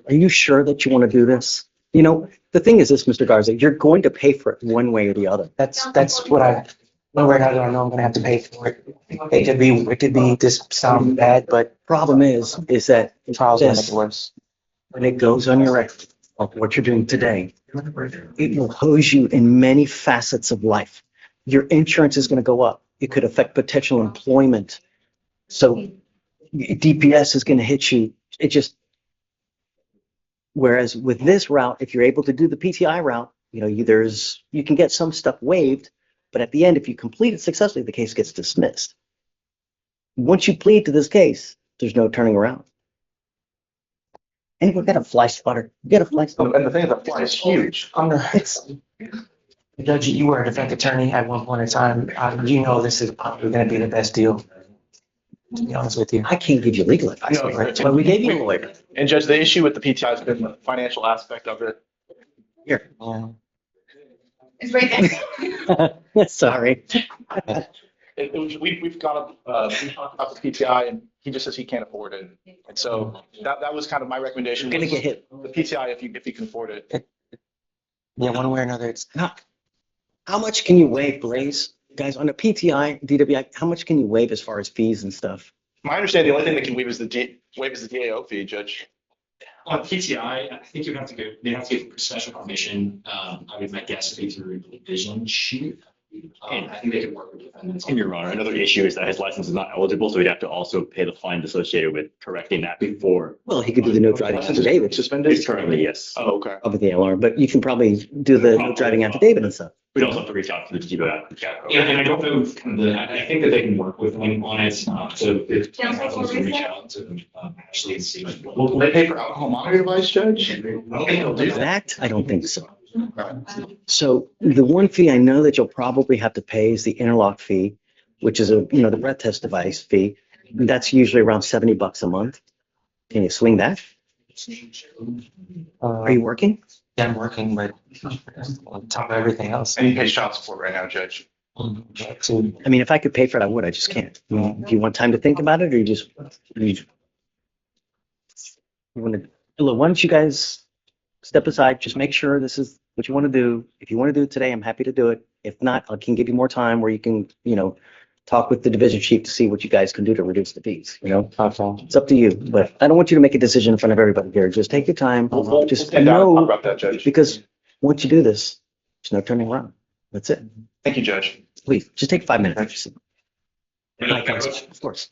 Are you sure that you want to do this? You know, the thing is this, Mr. Garza, you're going to pay for it one way or the other. That's what one way or another, I know I'm gonna have to pay for it. It could be this sound bad, but Problem is that trials gonna make this, it worse. when it goes on your record of what you're doing today, it will hose you in many facets of life. Your insurance is going to go up. It could affect potential employment. So DPS is going to hit you. It just, whereas with this route, if you're able to do the PTI route, you know, you can get some stuff waived, but at the end, if you complete it successfully, the case gets dismissed. Once you plead to this case, there's no turning around. And we've got a fly swatter. We got a fly swatter. And the thing is, the fly is huge. Judge, you were a defense attorney at one point in time. You know this is probably gonna be the best deal, to be honest with you. I can't give you legal advice, No, right? But we gave you a lawyer. And Judge, the issue with the PTI has been the financial aspect of it. Here. Yeah. It's right there. Sorry. We've talked about the PTI and he just says he can't afford it. And so that was kind of my recommendation. You're gonna get hit. The PTI if you can afford it. Yeah, one way or another, it's How much can you waive, Blaze? Guys, on a PTI, DWI, how much can you waive as far as fees and stuff? My understanding, the only thing that can waive is the DAO fee, Judge. On PTI, I think you have to go, they have to get special permission. I would my guess would be through the vision sheet. I think they can work with defendants. And Your Honor, another issue is that his license is not eligible, so he'd have to also pay the fine associated with correcting that before. Well, he could do the no driving affidavit. Suspended? It's currently, yes. Oh, okay. Of the LR, but you can probably do the no driving affidavit and stuff. We'd also have to reach out to the GBO. Yeah, and I don't know, kind of I think that they can work with him on it, so if council can reach out to Ashley and see. Will they pay for alcohol monitoring device, Judge? I don't think they'll do that. That, I don't think so. So the one fee I know that you'll probably have to pay is the interlock fee, which is the breath test device fee. That's usually around $70 a month. Can you swing that? Are you working? Yeah, I'm working, but on top of everything else. And he pays child support right now, Judge. So, I mean, if I could pay for it, I would. I just can't. Do you want time to think about it, or you want to? Look, why don't you guys step aside? Just make sure this is what you want to do. If you want to do it today, I'm happy to do it. If not, I can give you more time where you can, talk with the division chief to see what you guys can do to reduce the fees. It's up to you. But I don't want you to make a decision in front of everybody here. Just take your time. Just Stand down and talk know, about that, Judge. because once you do this, there's no turning around. That's it. Thank you, Judge. Please, just take 5 minutes. Of course.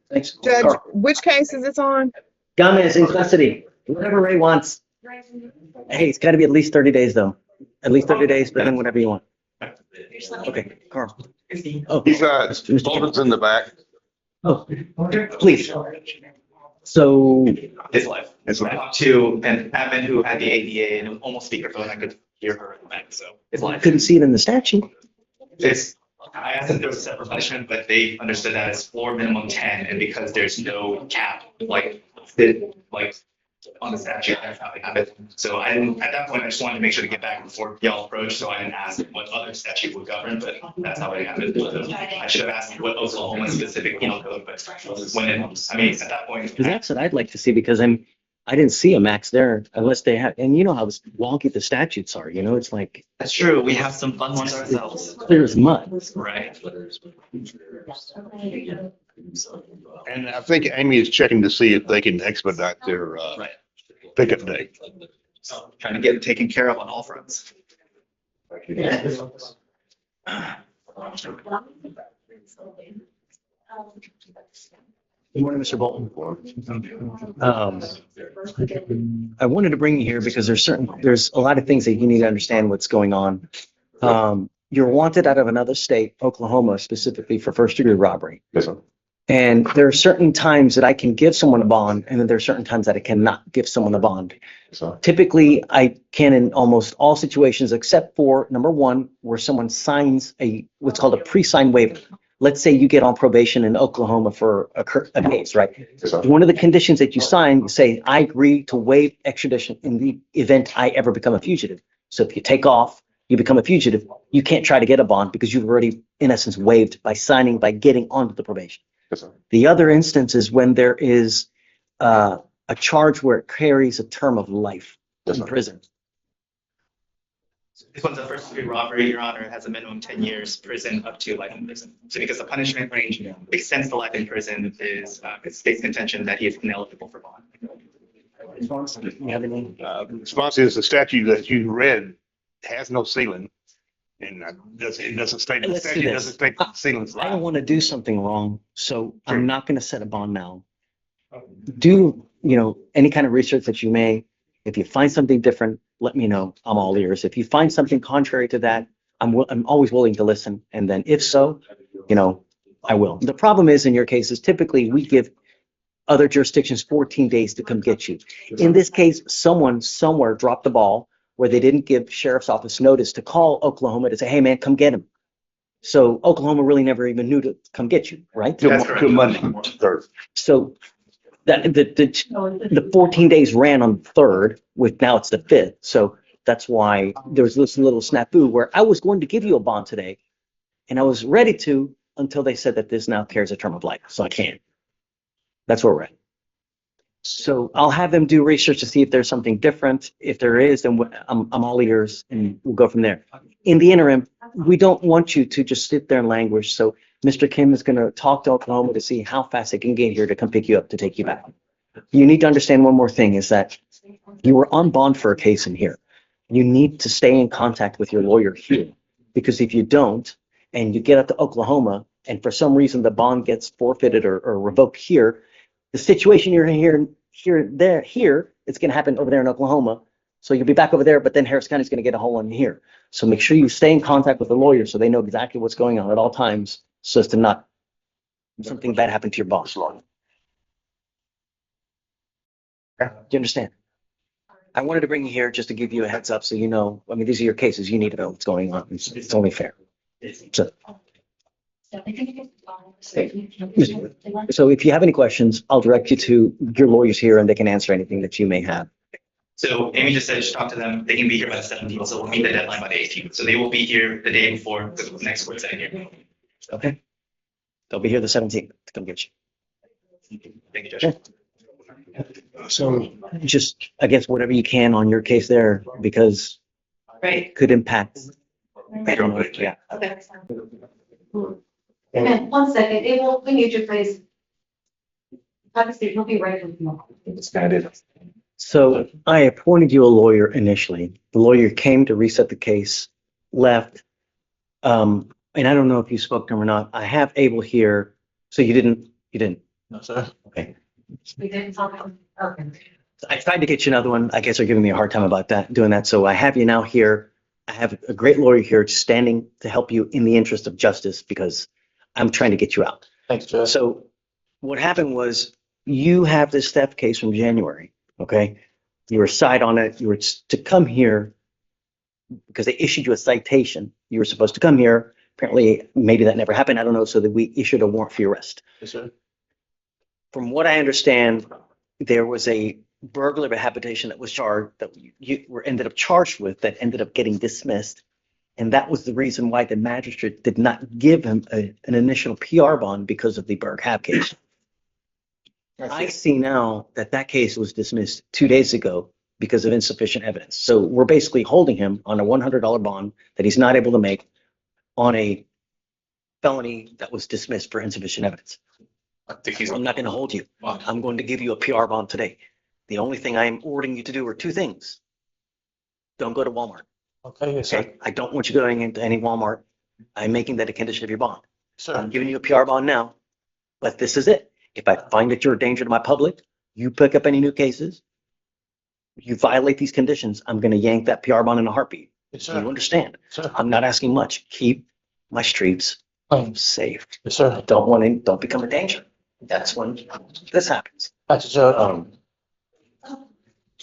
Thanks. Judge, Carl. which case is this on? Gomez in custody, whatever Ray wants. Hey, it's got to be at least 30 days though. At least 30 days, but then whatever you want. Okay, Carl. Oh, He's got Bolton's in the back. oh, please. So, His life. I talked to an admin who had the ADA and it was almost speakerphone. I could hear her in the back. So his I life. couldn't see it in the statute. I asked if there was a separate punishment, but they understood that it's floor minimum 10, and because there's no cap, on the statute, that's how they have it. So I didn't, at that point, I just wanted to make sure to get back before y'all approach, so I didn't ask what other statute would govern, but that's how it happened. I should have asked what Oklahoma specific penal code, but at that point. Because that's what I'd like to see, because I didn't see a max there unless they have, and you know how wonky the statutes are, it's like That's true. We have some fun ones ourselves. clear as mud. Right. And I think Amy is checking to see if they can expedite their Right. pickup date. So trying to get it taken care of on all fronts. Good morning, Mr. Bolton. I wanted to bring you here because there's a lot of things that you need to understand what's going on. You're wanted out of another state, Oklahoma, specifically for first-degree robbery. Yes, sir. And there are certain times that I can give someone a bond, and then there are certain times that I cannot give someone a bond. Yes, sir. Typically, I can in almost all situations, except for number one, where someone signs what's called a pre-signed waiver. Let's say you get on probation in Oklahoma for a case, right? Yes, sir. One of the conditions that you sign, you say, I agree to waive extradition in the event I ever become a fugitive. So if you take off, you become a fugitive, you can't try to get a bond because you've already, in essence, waived by signing, by getting onto the probation. Yes, sir. The other instance is when there is a charge where it carries a term of life Yes, in sir. prison. This one's a first degree robbery, Your Honor, it has a minimum 10 years prison up to life in prison. So because the punishment range extends to life in prison is, it's state's contention that he is ineligible for bond. You have any? The response is the statute that you read has no ceiling. And it doesn't state, the Let's do statute this. doesn't state the ceiling's I don't life. want to do something wrong, so Sure. I'm not going to set a bond now. Do, any kind of research that you may. If you find something different, let me know. I'm all ears. If you find something contrary to that, I'm always willing to listen. And then if so, I will. The problem is in your cases, typically we give other jurisdictions 14 days to come get you. In this case, someone somewhere dropped the ball where they didn't give sheriff's office notice to call Oklahoma to say, hey man, come get him. So Oklahoma really never even knew to come get you, right? That's correct. Till Monday, third. So that the 14 days ran on the 3rd, with now it's the 5th. So that's why there was this little snafu where I was going to give you a bond today and I was ready to until they said that this now carries a term of life. So I can't. That's where we're at. So I'll have them do research to see if there's something different. If there is, then I'm all ears and we'll go from there. In the interim, we don't want you to just sit there and languish. So Mr. Kim is going to talk to Oklahoma to see how fast they can get here to come pick you up to take you back. You need to understand one more thing is that you were on bond for a case in here. You need to stay in contact with your lawyer here, because if you don't, and you get up to Oklahoma and for some reason the bond gets forfeited or revoked here, the situation you're in here, it's going to happen over there in Oklahoma. So you'll be back over there, but then Harris County is going to get a whole one here. So make sure you stay in contact with the lawyer so they know exactly what's going on at all times, so as to not something bad happen to your boss. Do you understand? I wanted to bring you here just to give you a heads up so you know. I mean, these are your cases. You need to know what's going on. It's only fair. So if you have any questions, I'll direct you to your lawyers here and they can answer anything that you may have. So Amy just said, talk to them, they can be here by the 17th, so we'll meet the deadline by the 18th. So they will be here the day before the next court setting here. Okay? They'll be here the 17th to come get you. Thank you, Judge. So just, I guess, whatever you can on your case there, because Right. it could impact. I don't know. Yeah. Okay. And 1 second, we need you, please. Obviously, he'll be right with you. It's kind of it. So I appointed you a lawyer initially. The lawyer came to reset the case, left. And I don't know if you spoke to him or not. I have Abel here. So you didn't? No, sir. Okay. We didn't talk. Okay. I tried to get you another one. I guess they're giving me a hard time about doing that. So I have you now here. I have a great lawyer here standing to help you in the interest of justice because I'm trying to get you out. Thanks, Judge. So what happened was you have this theft case from January, okay? You were cited on it. You were to come here because they issued you a citation. You were supposed to come here. Apparently, maybe that never happened. I don't know. So that we issued a warrant for your arrest. Yes, sir. From what I understand, there was a burglary of a habitation that was charged that you were ended up charged with that ended up getting dismissed. And that was the reason why the magistrate did not give him an initial PR bond because of the Berg Hab case. I see now that that case was dismissed 2 days ago because of insufficient evidence. So we're basically holding him on a $100 bond that he's not able to make on a felony that was dismissed for insufficient evidence. I think he's I'm not going to hold you. I'm going to give you a PR bond today. The only thing I am ordering you to do are 2 things. Don't go to Walmart. Okay, yes, sir. Okay? I don't want you going into any Walmart. I'm making that a condition of your bond. Sir. I'm giving you a PR bond now, but this is it. If I find that you're a danger to my public, you pick up any new cases, you violate these conditions, I'm going to yank that PR bond in a heartbeat. Yes, Do sir. you understand? Sir. I'm not asking much. Keep my streets safe. Yes, sir. Don't become a danger. That's when this happens. Gotcha, Judge.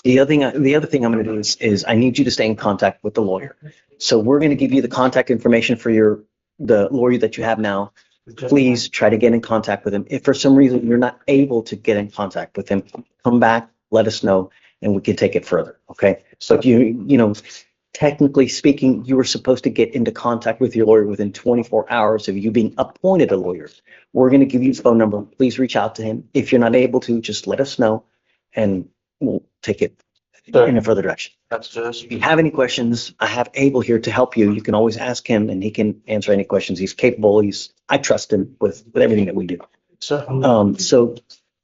The other thing I'm going to do is I need you to stay in contact with the lawyer. So we're going to give you the contact information for the lawyer that you have now. Please try to get in contact with him. If for some reason you're not able to get in contact with him, come back, let us know, and we can take it further. Okay. So if technically speaking, you were supposed to get into contact with your lawyer within 24 hours of you being appointed a lawyer. We're going to give you his phone number. Please reach out to him. If you're not able to, just let us know and we'll take it in a further direction. That's just. If you have any questions, I have Abel here to help you. You can always ask him and he can answer any questions. He's capable. I trust him with everything that we do. Sir. So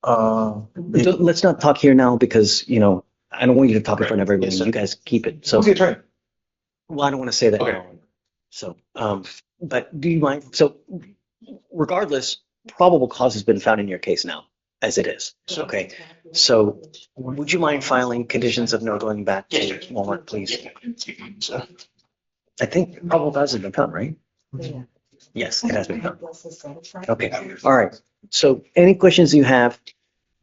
Yes, let's not talk here now because, I don't want you to talk in front of everybody. Yes, sir. You guys keep it. So, Who's the attorney? well, I don't want to say that. Okay. now. So, but do you mind? So regardless, probable cause has been found in your case now as it is. Sure. Okay. So would you mind filing conditions of no going back to Walmart, please? sir. I think probable cause has been found, right? Yes, it has been found. Okay. All right. So any questions you have,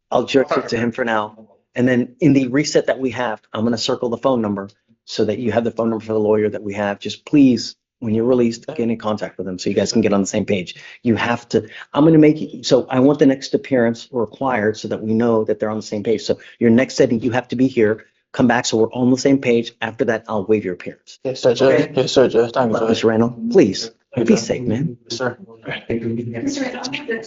I'll jerk it to him for now. And then in the reset that we have, I'm going to circle the phone number so that you have the phone number for the lawyer that we have. Just please, when you're released, get in contact with them so you guys can get on the same page. You have to, I'm going to make you, so I want the next appearance required so that we know that they're on the same page. So your next setting, you have to be here, come back so we're on the same page. After that, I'll waive your appearance. Yes, sir, Judge. Yes, sir, Judge. Thank you, Judge. Mr. Randall, please, be safe, man. Yes, sir. Mr. Randall,